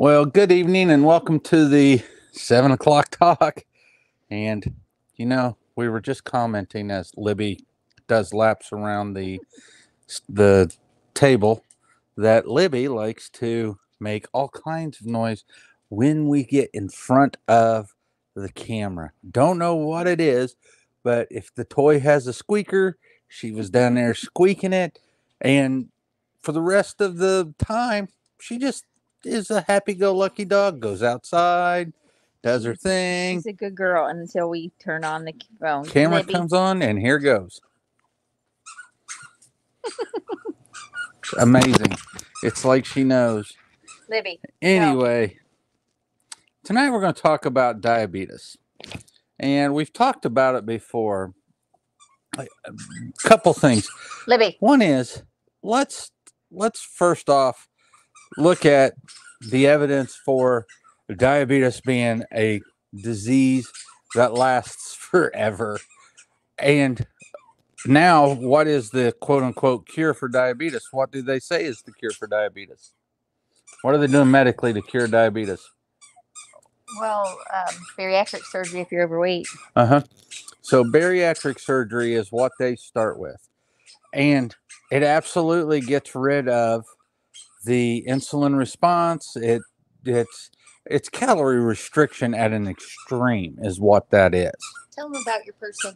Well, good evening and welcome to the 7 o'clock talk. And, we were just commenting as Libby does laps around the table that Libby likes to make all kinds of noise when we get in front of the camera. Don't know what it is, but if the toy has a squeaker, she was down there squeaking it. And for the rest of the time, she just is a happy-go-lucky dog, goes outside, does her thing. She's a good girl until we turn on the phone. Camera Libby. comes on, and here goes. Amazing. It's like she knows. Libby. Anyway, tonight we're going to talk about diabetes. And we've talked about it before. A couple things. Libby. One is let's first off look at the evidence for diabetes being a disease that lasts forever. And now, what is the quote unquote cure for diabetes? What do they say is the cure for diabetes? What are they doing medically to cure diabetes? Well, bariatric surgery if you're overweight. So bariatric surgery is what they start with. And it absolutely gets rid of the insulin response. It's calorie restriction at an extreme is what that is. Tell them about your person,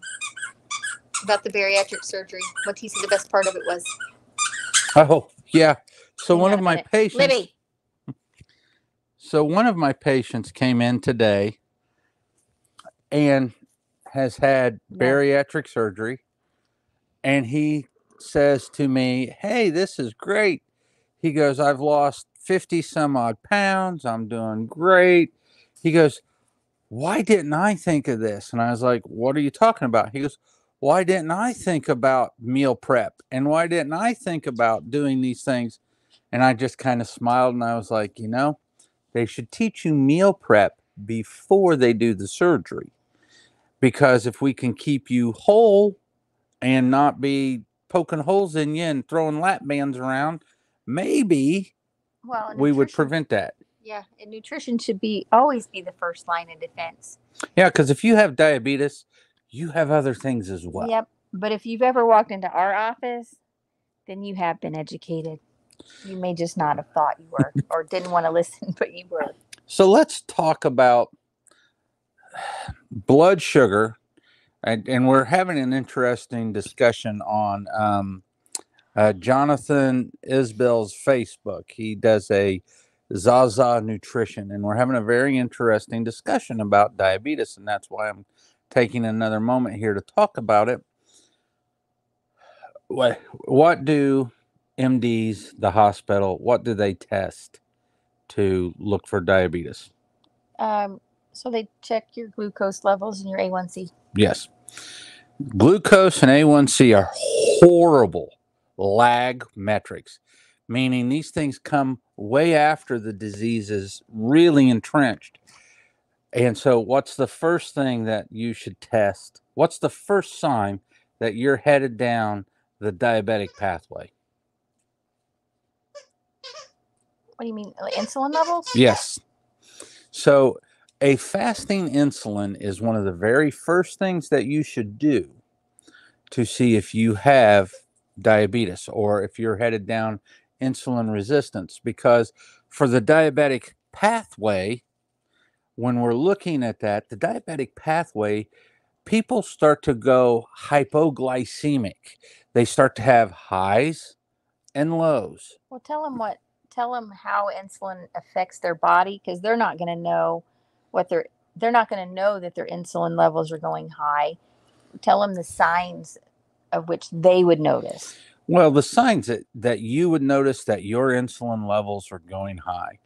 about the bariatric surgery. What he said the best part of it was. Oh, yeah. So Hang one on of a my minute. patients... Libby. So one of my patients came in today and has had bariatric surgery. And he says to me, "Hey, this is great." He goes, "I've lost 50 some odd pounds. I'm doing great." He goes, "Why didn't I think of this?" And I was like, "What are you talking about?" He goes, "Why didn't I think about meal prep? And why didn't I think about doing these things?" And I just kind of smiled and I was like, they should teach you meal prep before they do the surgery. Because if we can keep you whole and not be poking holes in you and throwing lap bands around, maybe we would prevent that. Yeah, and nutrition should always be the first line of defense. Yeah, because if you have diabetes, you have other things as well. Yep, but if you've ever walked into our office, then you have been educated. You may just not have thought you were or didn't want to listen, but you were. So let's talk about blood sugar. And we're having an interesting discussion on Jonathan Isbell's Facebook. He does a Zaza Nutrition, and we're having a very interesting discussion about diabetes, and that's why I'm taking another moment here to talk about it. What do MDs, the hospital, what do they test to look for diabetes? So they check your glucose levels and your A1C. Yes. Glucose and A1C are horrible lag metrics, meaning these things come way after the disease is really entrenched. And so what's the first thing that you should test? What's the first sign that you're headed down the diabetic pathway? What do you mean? Like insulin levels? Yes. So a fasting insulin is one of the very first things that you should do to see if you have diabetes or if you're headed down insulin resistance. Because for the diabetic pathway, when we're looking at that, the diabetic pathway, people start to go hypoglycemic. They start to have highs and lows. Well, tell them how insulin affects their body, because they're not going to know they're not going to know that their insulin levels are going high. Tell them the signs of which they would notice. Well, the signs that you would notice that your insulin levels are going high.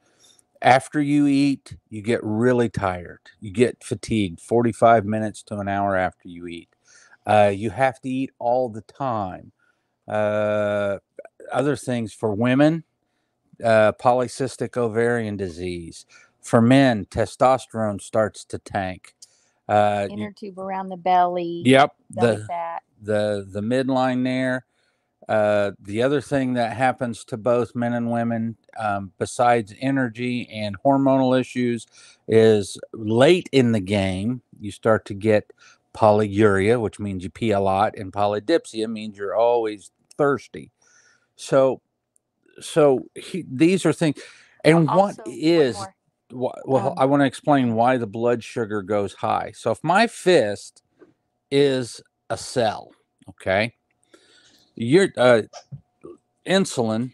After you eat, you get really tired. You get fatigued 45 minutes to an hour after you eat. You have to eat all the time. Other things for women, polycystic ovarian disease. For men, testosterone starts to tank. Inner tube around the belly. Yep. Belly fat. The midline there. The other thing that happens to both men and women, besides energy and hormonal issues, is late in the game, you start to get polyuria, which means you pee a lot, and polydipsia means you're always thirsty. So, these are things. And what Also, is, one well, I want to explain why the blood sugar goes high. So, if my fist is a cell, okay, your insulin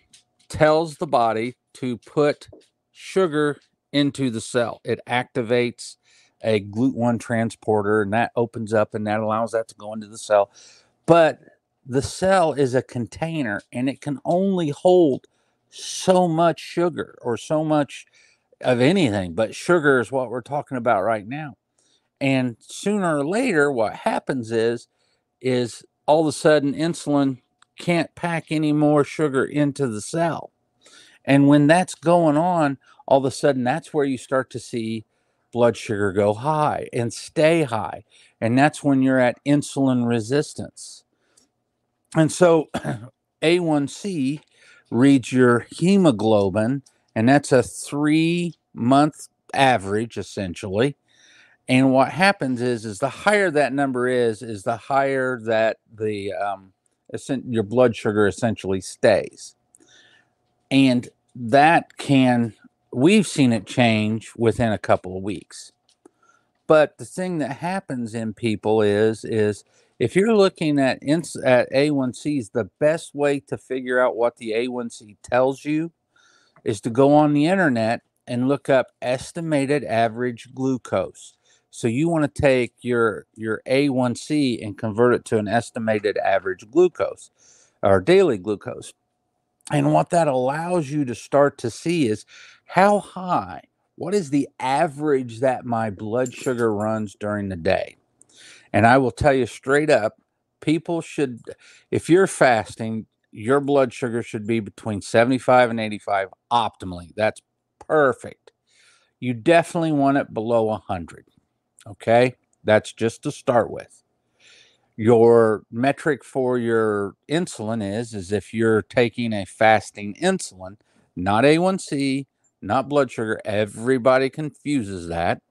tells the body to put sugar into the cell. It activates a GLUT1 transporter, and that opens up and that allows that to go into the cell. But the cell is a container, and it can only hold so much sugar or so much of anything, but sugar is what we're talking about right now. And sooner or later, what happens is all of a sudden insulin can't pack any more sugar into the cell. And when that's going on, all of a sudden that's where you start to see blood sugar go high and stay high. And that's when you're at insulin resistance. And so A1C reads your hemoglobin, and that's a 3-month average essentially. And what happens is the higher that number is the higher that the your blood sugar essentially stays. And that we've seen it change within a couple of weeks. But the thing that happens in people is if you're looking at A1Cs, the best way to figure out what the A1C tells you is to go on the internet and look up estimated average glucose. So you want to take your A1C and convert it to an estimated average glucose or daily glucose. And what that allows you to start to see is how high, what is the average that my blood sugar runs during the day? And I will tell you straight up, people should, if you're fasting, your blood sugar should be between 75 and 85 optimally. That's perfect. You definitely want it below 100. Okay? That's just to start with. Your metric for your insulin is if you're taking a fasting insulin, not A1C, not blood sugar. Everybody confuses that.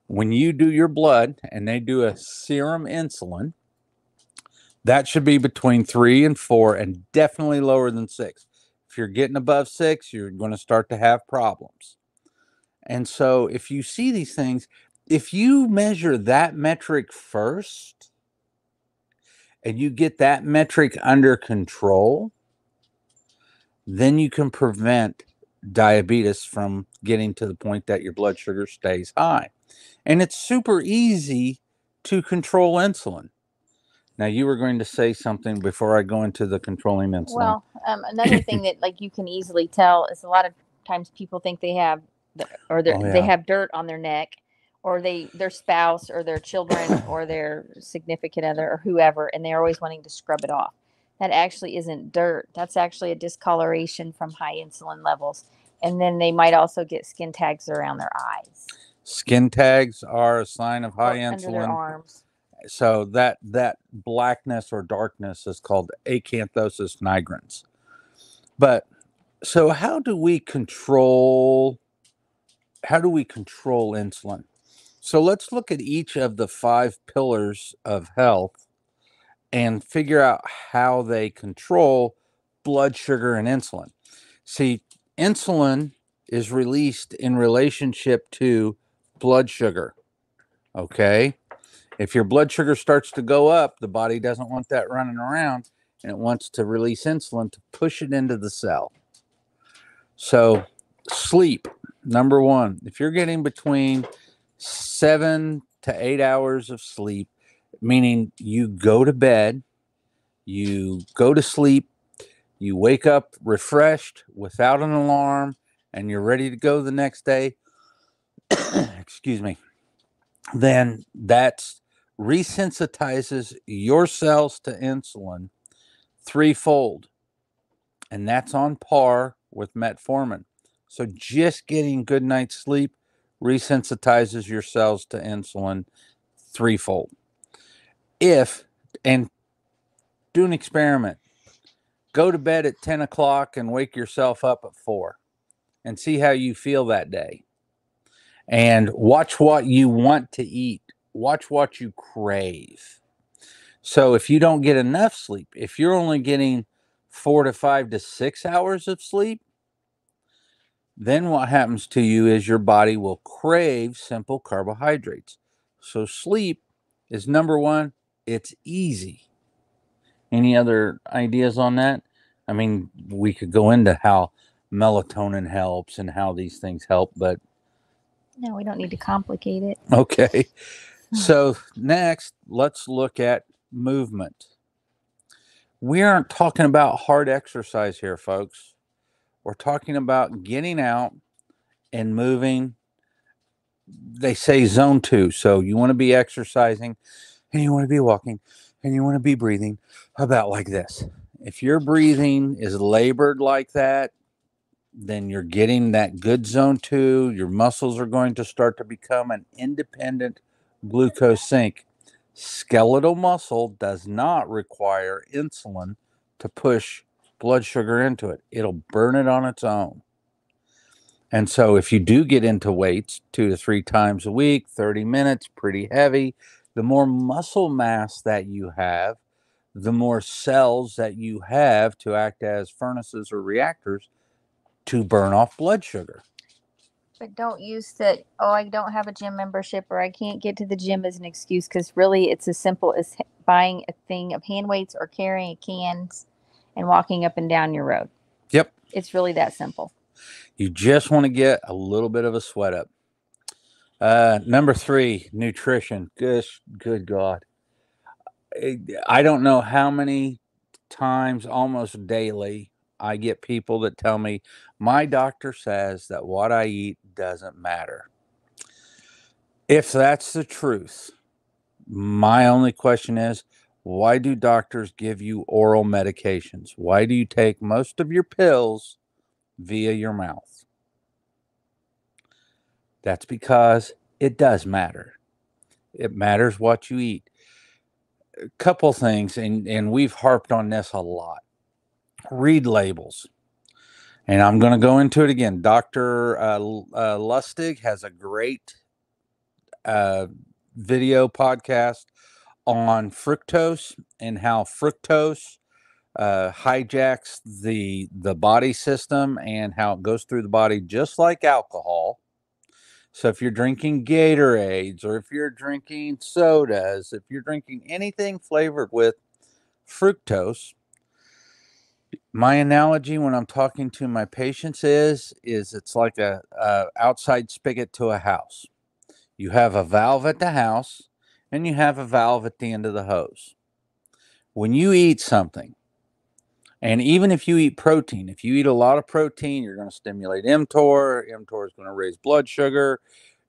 When you do your blood and they do a serum insulin, that should be between 3 and 4 and definitely lower than 6. If you're getting above 6, you're going to start to have problems. And so if you see these things, if you measure that metric first and you get that metric under control, then you can prevent diabetes from getting to the point that your blood sugar stays high. And it's super easy to control insulin. Now, you were going to say something before I go into the controlling insulin. Well, another thing that like you can easily tell is a lot of times people think they have they have dirt on their neck, or their spouse or their children or their significant other or whoever, and they're always wanting to scrub it off. That actually isn't dirt. That's actually a discoloration from high insulin levels. And then they might also get skin tags around their eyes. Skin tags are a sign of high insulin. Under their arms. So that blackness or darkness is called acanthosis nigrans. But so how do we control insulin? So let's look at each of the 5 pillars of health and figure out how they control blood sugar and insulin. See, insulin is released in relationship to blood sugar. Okay? If your blood sugar starts to go up, the body doesn't want that running around, and it wants to release insulin to push it into the cell. So sleep, number 1. If you're getting between 7 to 8 hours of sleep, meaning you go to bed, you go to sleep, you wake up refreshed without an alarm, and you're ready to go the next day, excuse me, then that's resensitizes your cells to insulin 3-fold. And that's on par with metformin. So just getting good night's sleep resensitizes your cells to insulin 3-fold. And do an experiment. Go to bed at 10 o'clock and wake yourself up at 4 and see how you feel that day. And watch what you want to eat. Watch what you crave. So if you don't get enough sleep, if you're only getting 4 to 5 to 6 hours of sleep, then what happens to you is your body will crave simple carbohydrates. So sleep is number one. It's easy. Any other ideas on that? I mean, we could go into how melatonin helps and how these things help, but No, we don't need to complicate it. okay. So next, let's look at movement. We aren't talking about hard exercise here, folks. We're talking about getting out and moving. They say zone 2. So you want to be exercising and you want to be walking and you want to be breathing about like this. If your breathing is labored like that, then you're getting that good zone 2. Your muscles are going to start to become an independent glucose sink. Skeletal muscle does not require insulin to push blood sugar into it. It'll burn it on its own. And so if you do get into weights 2 to 3 times a week, 30 minutes, pretty heavy, the more muscle mass that you have, the more cells that you have to act as furnaces or reactors to burn off blood sugar. But don't use that, oh, I don't have a gym membership or I can't get to the gym as an excuse, because really it's as simple as buying a thing of hand weights or carrying cans and walking up and down your road. Yep. It's really that simple. You just want to get a little bit of a sweat up. Number 3, nutrition. Good God. I don't know how many times, almost daily, I get people that tell me, my doctor says that what I eat doesn't matter. If that's the truth, my only question is, why do doctors give you oral medications? Why do you take most of your pills via your mouth? That's because it does matter. It matters what you eat. A couple things, and we've harped on this a lot. Read labels. And I'm going to go into it again. Dr. Lustig has a great video podcast on fructose and how fructose hijacks the body system and how it goes through the body just like alcohol. So if you're drinking Gatorades or if you're drinking sodas, if you're drinking anything flavored with fructose, my analogy when I'm talking to my patients is it's like a outside spigot to a house. You have a valve at the house and you have a valve at the end of the hose. When you eat something, and even if you eat protein, if you eat a lot of protein, you're going to stimulate mTOR. mTOR is going to raise blood sugar,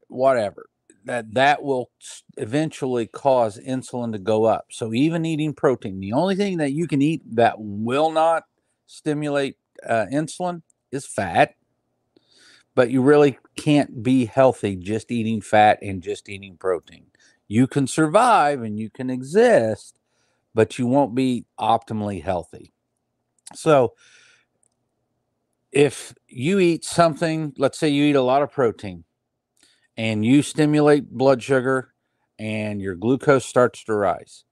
whatever. That will eventually cause insulin to go up. So even eating protein, the only thing that you can eat that will not stimulate insulin is fat. But you really can't be healthy just eating fat and just eating protein. You can survive and you can exist, but you won't be optimally healthy. So if you eat something, let's say you eat a lot of protein and you stimulate blood sugar and your glucose starts to rise.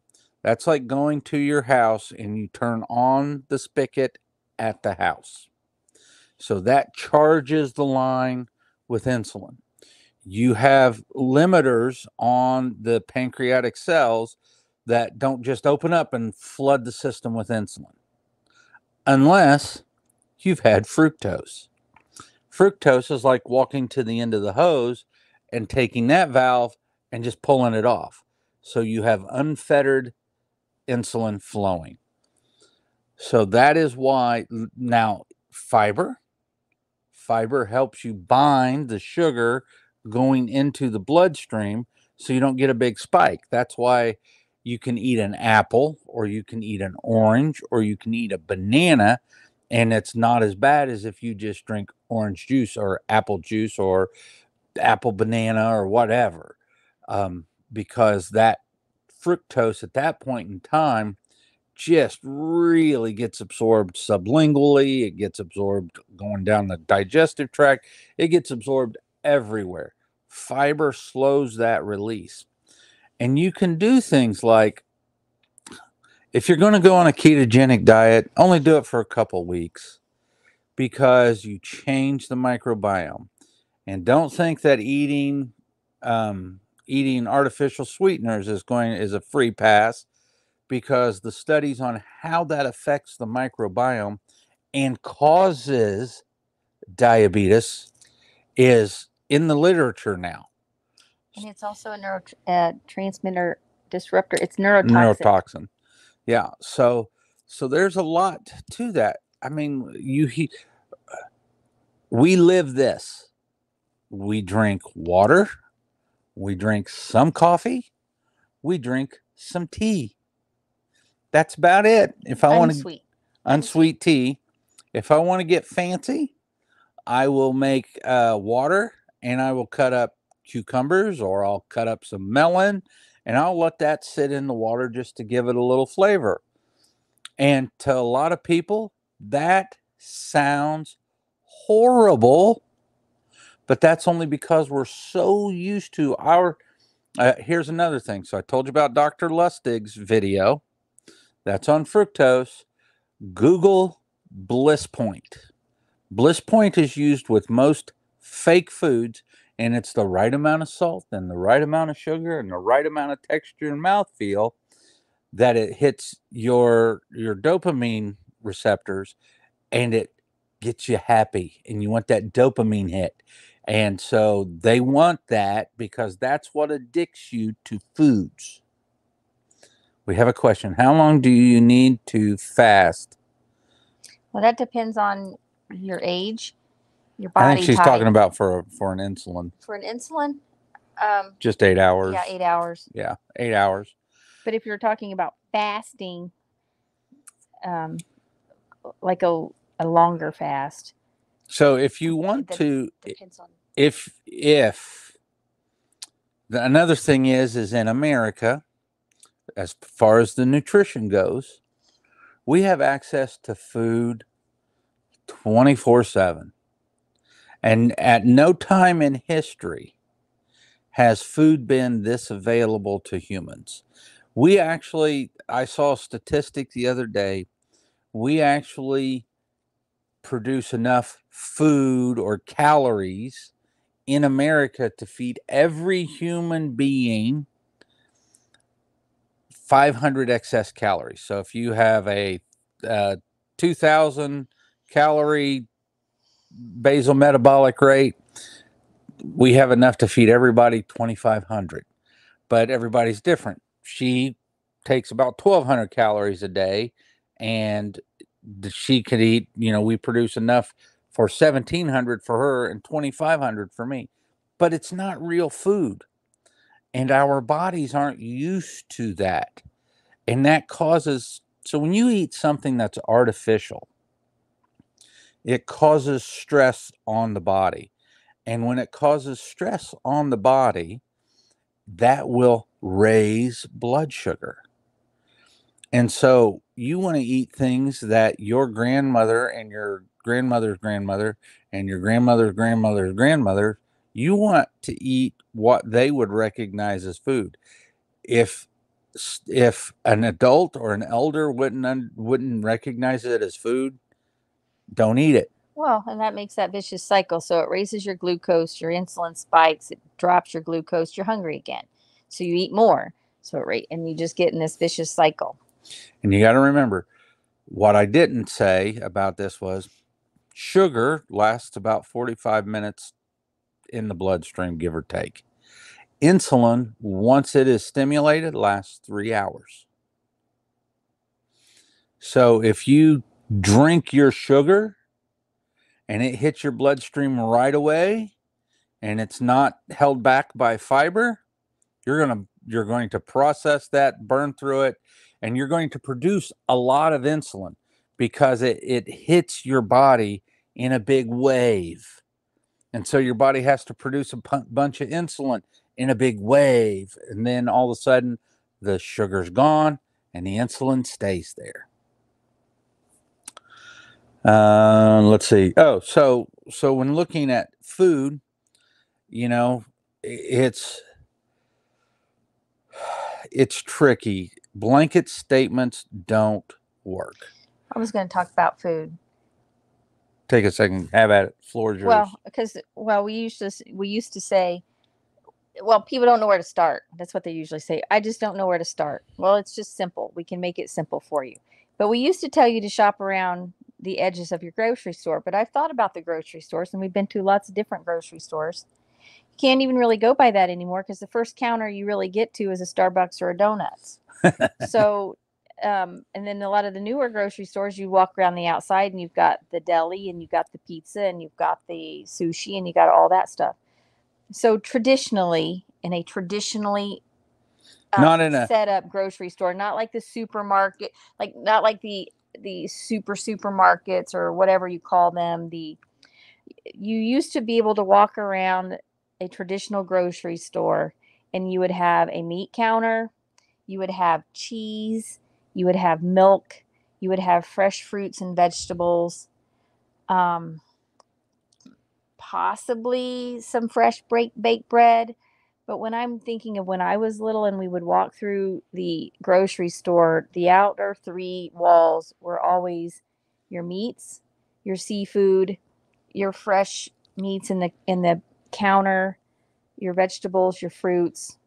That's like going to your house and you turn on the spigot at the house. So that charges the line with insulin. You have limiters on the pancreatic cells that don't just open up and flood the system with insulin, unless you've had fructose. Fructose is like walking to the end of the hose and taking that valve and just pulling it off. So you have unfettered insulin flowing. So that is why now fiber helps you bind the sugar going into the bloodstream so you don't get a big spike. That's why you can eat an apple or you can eat an orange or you can eat a banana and it's not as bad as if you just drink orange juice or apple juice or apple banana or whatever, because that fructose at that point in time just really gets absorbed sublingually. It gets absorbed going down the digestive tract. It gets absorbed everywhere. Fiber slows that release. And you can do things like, if you're going to go on a ketogenic diet, only do it for a couple weeks, because you change the microbiome. And don't think that eating artificial sweeteners is a free pass, because the studies on how that affects the microbiome and causes diabetes is in the literature now. And it's also a neurotransmitter disruptor. It's neurotoxic. Neurotoxin. Yeah. So there's a lot to that. I mean, we live this. We drink water. We drink some coffee. We drink some tea. That's about it. If I want to unsweet tea. If I want to get fancy, I will make water, and I will cut up cucumbers, or I'll cut up some melon, and I'll let that sit in the water just to give it a little flavor. And to a lot of people, that sounds horrible, but that's only because we're so used to our. Here's another thing. So I told you about Dr. Lustig's video. That's on fructose. Google Bliss Point. Bliss Point is used with most fake foods, and it's the right amount of salt and the right amount of sugar and the right amount of texture and mouthfeel that it hits your dopamine receptors, and it gets you happy, and you want that dopamine hit. And so they want that because that's what addicts you to foods. We have a question. How long do you need to fast? Well, that depends on your age, your body I think she's type. talking about for an insulin. For an insulin, Just 8 hours. Yeah, 8 hours. Yeah, 8 hours. But if you're talking about fasting, like a longer fast. So if you want that to, depends on. Another thing is in America, as far as the nutrition goes, we have access to food 24/7. And at no time in history has food been this available to humans. I saw a statistic the other day. We actually produce enough food or calories in America to feed every human being 500 excess calories. So if you have a 2,000 calorie basal metabolic rate, we have enough to feed everybody 2,500. But everybody's different. She takes about 1,200 calories a day, and she could eat, we produce enough for 1,700 for her and 2,500 for me. But it's not real food. And our bodies aren't used to that. And that causes, so when you eat something that's artificial, it causes stress on the body. And when it causes stress on the body, that will raise blood sugar. And so you want to eat things that your grandmother and your grandmother's grandmother and your grandmother's grandmother's grandmother, you want to eat what they would recognize as food. If an adult or an elder wouldn't recognize it as food, don't eat it. Well, and that makes that vicious cycle. So it raises your glucose, your insulin spikes, it drops your glucose, you're hungry again. So you eat more. And you just get in this vicious cycle. And you got to remember, what I didn't say about this was sugar lasts about 45 minutes in the bloodstream, give or take. Insulin, once it is stimulated, lasts 3 hours. So if you drink your sugar and it hits your bloodstream right away, and it's not held back by fiber, you're going to process that, burn through it, and you're going to produce a lot of insulin because it hits your body in a big wave. And so your body has to produce a bunch of insulin in a big wave. And then all of a sudden, the sugar's gone and the insulin stays there. Let's see. Oh, so when looking at food, you know, it's tricky. Blanket statements don't work. I was going to talk about food. Take a second. Have at it. Floor is yours. Well, because we used to say, well, people don't know where to start. That's what they usually say. I just don't know where to start. Well, it's just simple. We can make it simple for you. But we used to tell you to shop around the edges of your grocery store. But I've thought about the grocery stores, and we've been to lots of different grocery stores. You can't even really go by that anymore because the first counter you really get to is a Starbucks or a Donuts. So, and then a lot of the newer grocery stores, you walk around the outside and you've got the deli and you've got the pizza and you've got the sushi and you got all that stuff. So traditionally, in a traditionally Not in a set up grocery store, not like the supermarket, not like the supermarkets or whatever you call them. You used to be able to walk around a traditional grocery store and you would have a meat counter, you would have cheese, you would have milk, you would have fresh fruits and vegetables, possibly some fresh baked bread. But when I'm thinking of when I was little and we would walk through the grocery store, the outer three walls were always your meats, your seafood, your fresh meats in the counter, your vegetables, your fruits,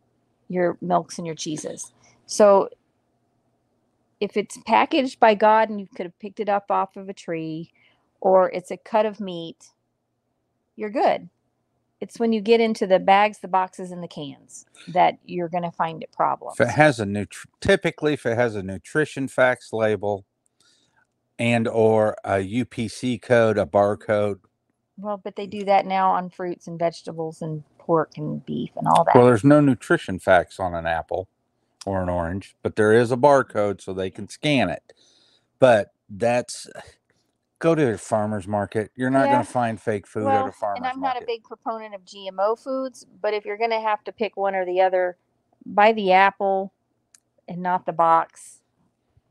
your milks, and your cheeses. So if it's packaged by God and you could have picked it up off of a tree, or it's a cut of meat, you're good. It's when you get into the bags, the boxes, and the cans that you're going to find it problems. If it has typically if it has a nutrition facts label and or a UPC code, a barcode. Well, but they do that now on fruits and vegetables and pork and beef and all that. Well, there's no nutrition facts on an apple or an orange, but there is a barcode so they can scan it. But go to a farmer's market. You're not going to find fake food at a farmer's market. And I'm not a big proponent of GMO foods, but if you're going to have to pick one or the other, buy the apple and not the box.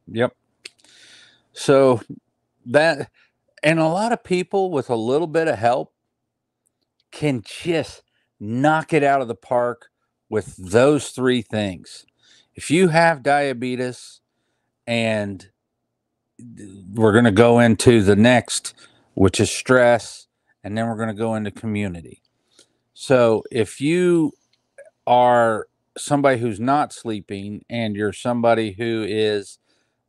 Yep. So that, and a lot of people with a little bit of help can just knock it out of the park with those three things. If you have diabetes, and we're going to go into the next, which is stress, and then we're going to go into community. So if you are somebody who's not sleeping and you're somebody who is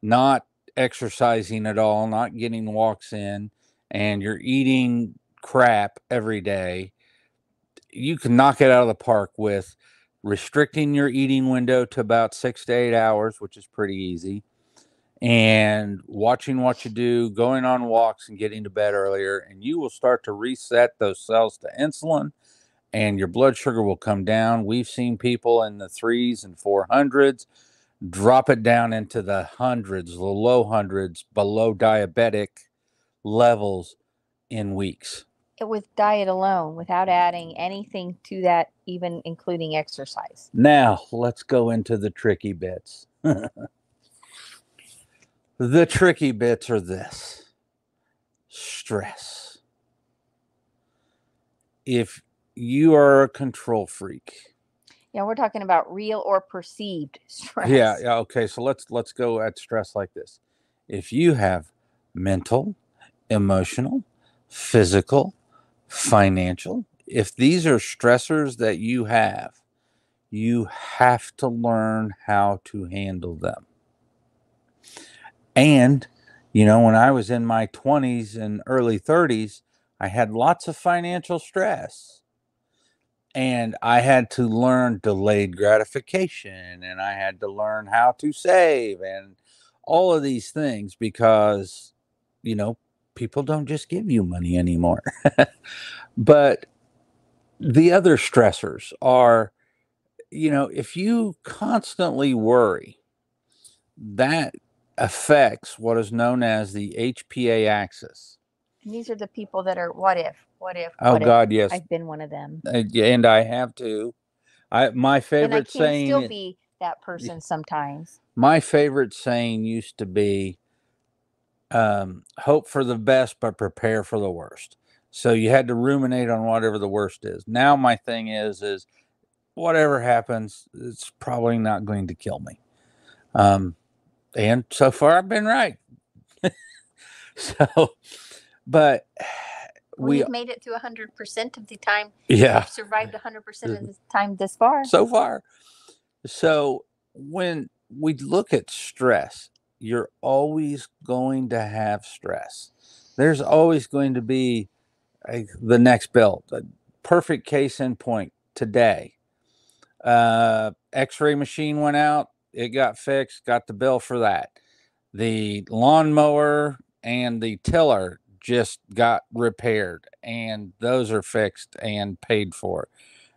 not exercising at all, not getting walks in, and you're eating crap every day, you can knock it out of the park with restricting your eating window to about 6 to 8 hours, which is pretty easy, and watching what you do, going on walks and getting to bed earlier, and you will start to reset those cells to insulin and your blood sugar will come down. We've seen people in the 3s and 400s drop it down into the hundreds, the low hundreds, below diabetic levels in weeks. With diet alone, without adding anything to that, even including exercise. Now, let's go into the tricky bits. The tricky bits are this: stress. If you are a control freak. Yeah, we're talking about real or perceived stress. Yeah, okay. So let's go at stress like this. If you have mental, emotional, physical, financial, if these are stressors that you have to learn how to handle them. And, when I was in my 20s and early 30s, I had lots of financial stress. And I had to learn delayed gratification, and I had to learn how to save and all of these things because, people don't just give you money anymore. But the other stressors are, if you constantly worry, that affects what is known as the HPA axis. And these are the people that are what if. Oh God, yes. I've been one of them. And I have too. My favorite saying. And I can still be that person sometimes. My favorite saying used to be, hope for the best, but prepare for the worst. So you had to ruminate on whatever the worst is. Now my thing is whatever happens, it's probably not going to kill me. And so far I've been right. So, but We've made it through 100% of the time. yeah, We've survived 100% of the time this far. so far. So when we look at stress, you're always going to have stress. There's always going to be the next bill. A perfect case in point today. X-ray machine went out. It got fixed. Got the bill for that. The lawnmower and the tiller just got repaired, and those are fixed and paid for.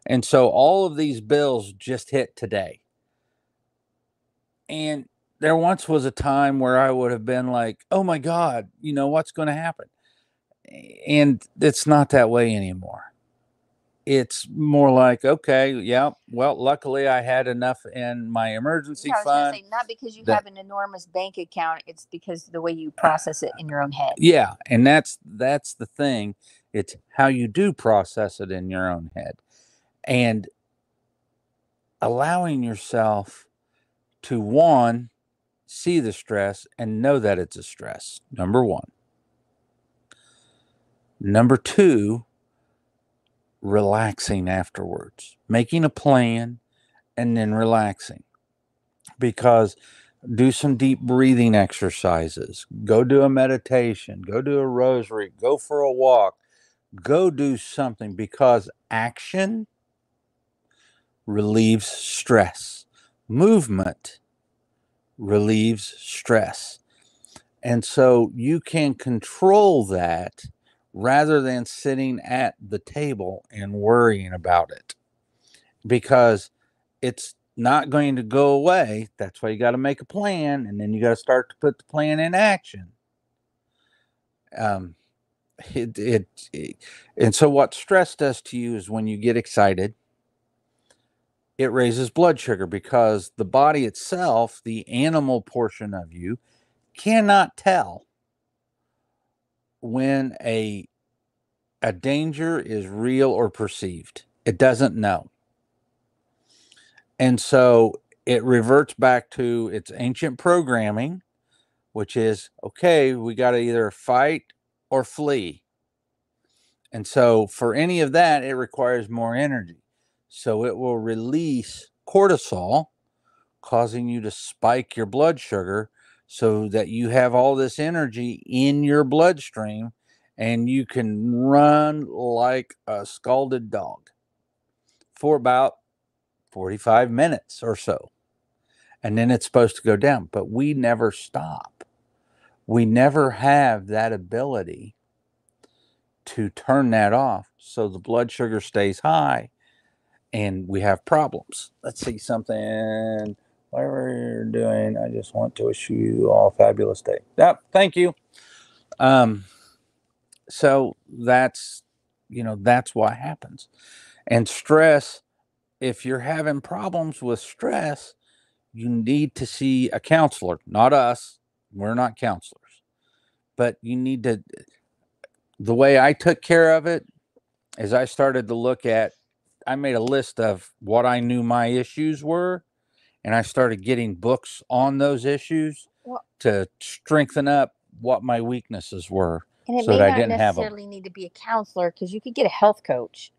And so all of these bills just hit today. And there once was a time where I would have been like, oh my God, what's going to happen? And it's not that way anymore. It's more like, okay, yeah, well, luckily I had enough in my emergency Yeah, I was gonna fund. say, not because you that- have an enormous bank account, it's because the way you process it in your own head. Yeah, and that's the thing. It's how you do process it in your own head. And allowing yourself to, one, see the stress and know that it's a stress, number one. Number two, relaxing afterwards, making a plan and then relaxing. Because do some deep breathing exercises, go do a meditation, go do a rosary, go for a walk, go do something, because action relieves stress. Movement relieves stress. And so you can control that rather than sitting at the table and worrying about it, because it's not going to go away. That's why you got to make a plan, and then you got to start to put the plan in action. And so what stress does to you is when you get excited, it raises blood sugar, because the body itself, the animal portion of you, cannot tell when a danger is real or perceived. It doesn't know. And so it reverts back to its ancient programming, which is, okay, we got to either fight or flee. And so for any of that, it requires more energy. So it will release cortisol, causing you to spike your blood sugar so that you have all this energy in your bloodstream and you can run like a scalded dog for about 45 minutes or so. And then it's supposed to go down, but we never stop. We never have that ability to turn that off. So the blood sugar stays high and we have problems. Let's see something. Whatever you're doing, I just want to wish you all a fabulous day. Yep, thank you. So that's what happens. And stress, if you're having problems with stress, you need to see a counselor, not us. We're not counselors. But you need to, the way I took care of it is I started to look at, I made a list of what I knew my issues were, and I started getting books on those issues to strengthen up what my weaknesses were. And it so may that I not didn't have them. necessarily need to be a counselor, because you could get a health coach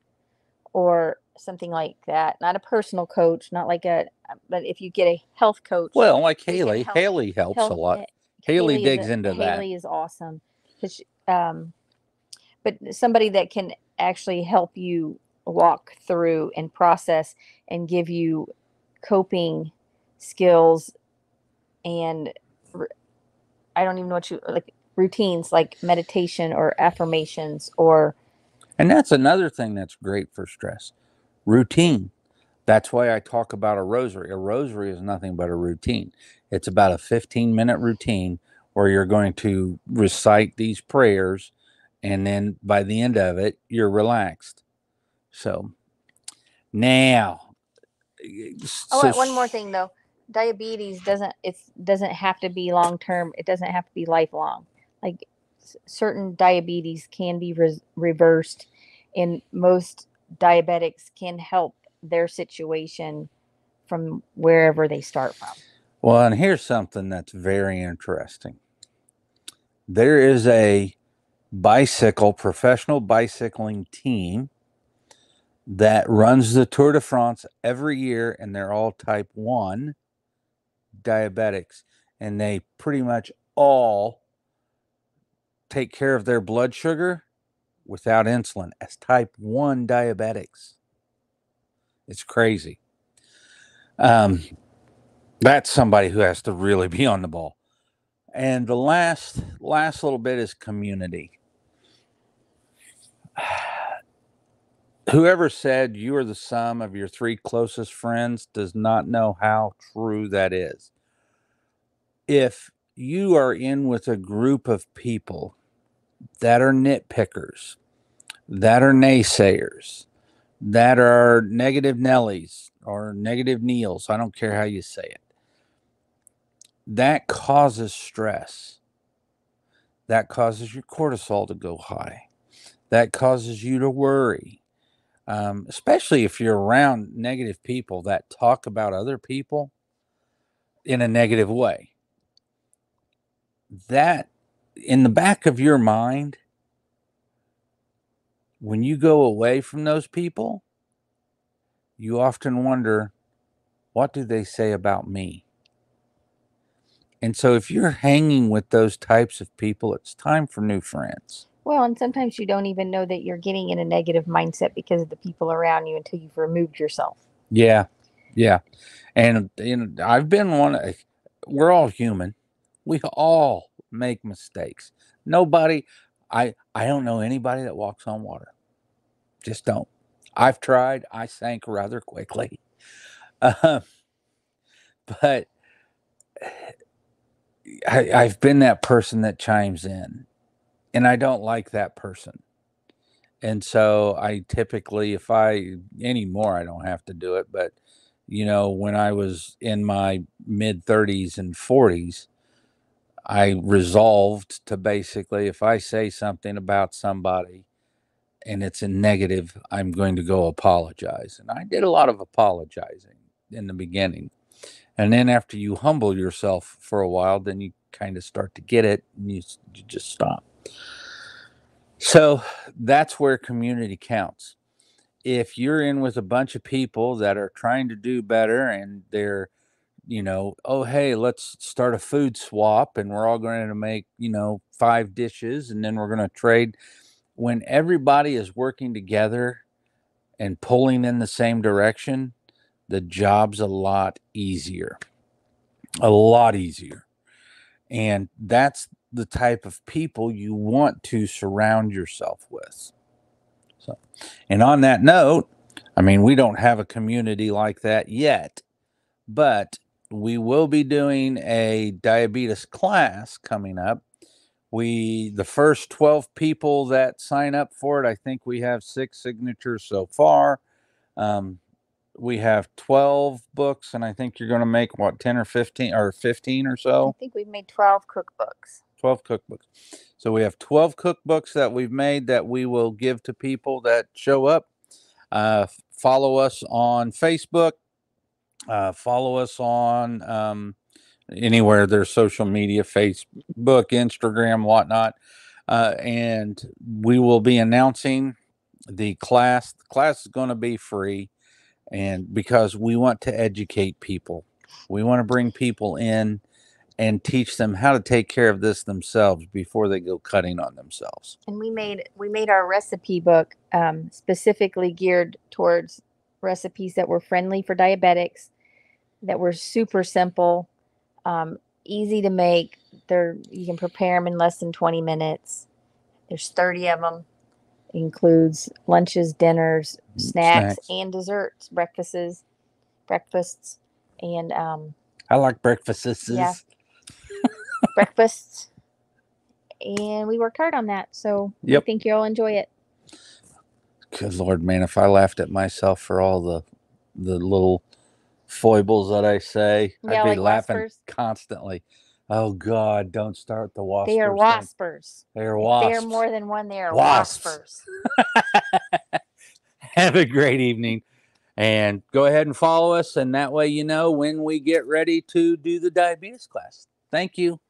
or something like that. Not a personal coach, not like but if you get a health coach. Well, like who can Haley. help- Haley helps a lot. Haley Haley digs into that. Haley is awesome. But somebody that can actually help you walk through and process and give you coping skills and I don't even know what you like, routines like meditation or affirmations or. And that's another thing that's great for stress. Routine. That's why I talk about a rosary. A rosary is nothing but a routine. It's about a 15-minute routine where you're going to recite these prayers, and then by the end of it, you're relaxed. So now, One more thing though. Diabetes doesn't have to be long term. It doesn't have to be lifelong. Like certain diabetes can be reversed, and most diabetics can help their situation from wherever they start from. Well, and here's something that's very interesting. There is a professional bicycling team that runs the Tour de France every year, and they're all type 1 diabetics, and they pretty much all take care of their blood sugar without insulin as type 1 diabetics. It's crazy. That's somebody who has to really be on the ball. And the last little bit is community. Whoever said you are the sum of your 3 closest friends does not know how true that is. If you are in with a group of people that are nitpickers, that are naysayers, that are negative Nellies or negative Neils, I don't care how you say it, that causes stress. That causes your cortisol to go high. That causes you to worry. Especially if you're around negative people that talk about other people in a negative way. That, in the back of your mind, when you go away from those people, you often wonder, what do they say about me? And so if you're hanging with those types of people, it's time for new friends. Well, and sometimes you don't even know that you're getting in a negative mindset because of the people around you until you've removed yourself. Yeah. And I've been we're all human. We all make mistakes. I don't know anybody that walks on water. Just don't. I've tried. I sank rather quickly. But I've been that person that chimes in, and I don't like that person. And so I typically, anymore, I don't have to do it. But, when I was in my mid 30s and 40s, I resolved to basically, if I say something about somebody and it's a negative, I'm going to go apologize. And I did a lot of apologizing in the beginning. And then after you humble yourself for a while, then you kind of start to get it and you just stop. So that's where community counts. If you're in with a bunch of people that are trying to do better and they're, oh, hey, let's start a food swap and we're all going to make, 5 dishes and then we're going to trade. When everybody is working together and pulling in the same direction, the job's a lot easier. And that's the type of people you want to surround yourself with. So, and on that note, we don't have a community like that yet, but we will be doing a diabetes class coming up. The first 12 people that sign up for it, I think we have 6 signatures so far. We have 12 books, and I think you're going to make 10 or 15 or so. I think we've made 12 cookbooks. 12 cookbooks. So we have 12 cookbooks that we've made that we will give to people that show up. Follow us on Facebook. Follow us on anywhere there's social media, Facebook, Instagram, whatnot. And we will be announcing the class. The class is going to be free. And because we want to educate people, we want to bring people in and teach them how to take care of this themselves before they go cutting on themselves. And we made our recipe book specifically geared towards recipes that were friendly for diabetics, that were super simple, easy to make. You can prepare them in less than 20 minutes. There's 30 of them. It includes lunches, dinners, snacks, and desserts, breakfasts, and I like breakfasts. Yeah, breakfasts. And we worked hard on that, so I think you'll enjoy it. Good Lord, man! If I laughed at myself for all the little foibles that I say. Yeah, I'd be like laughing waspers. constantly. Oh God, don't start the waspers. They are thing. waspers. They are If wasps. they are more than one, they are Wasps. waspers. Have a great evening. And go ahead and follow us, and that way you know when we get ready to do the diabetes class. Thank you.